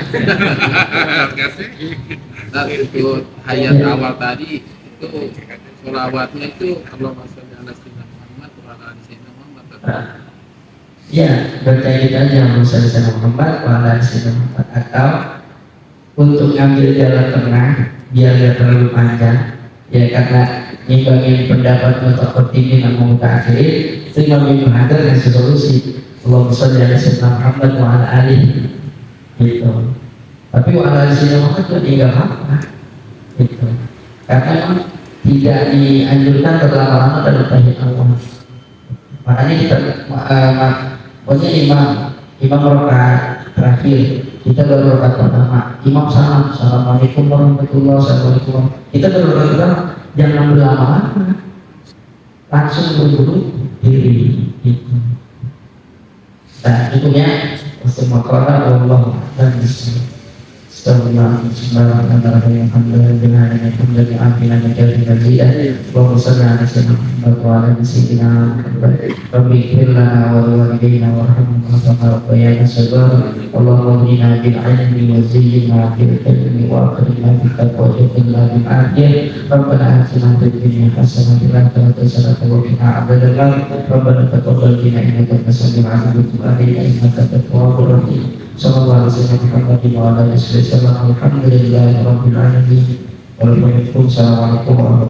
Nah, itu hayat awal tadi itu sholawatnya itu Allahumma sholli ala sayyidina Muhammad wa ala ali sayyidina Muhammad. Ya, baca kita aja Muhammad Muhammad wa ala ali sayyidina Muhammad, atau untuk ngambil jalan tengah biar gak terlalu panjang ya, karena nyimbangin pendapat mutakhatimin dan mutaakhirin, terima minum hadar dan solusi. Allahumma sholli ala sayyidina Muhammad wa ala ali gitu. Tapi wa ala ali sayyidina Muhammad itu enggak apa-apa gitu. Karena memang tidak dianjurkan berlama-lama dalam tahiyat Allah. Makanya kita pokoknya imam rakaat terakhir kita baru rakaat pertama, imam salam, assalamualaikum warahmatullahi wabarakatuh. Kita baru rakaat pertama, jangan berlama-lama, langsung buru-buru diri gitu. Nah, cukupnya wassalamualaikum warahmatullahi wabarakatuh. Bismillahirrahmanirrahim. Sallallahu alaihi wasallam. Alhamdulillahirabbil alamin. Waalaikumsalam warahmatullahi wabarakatuh.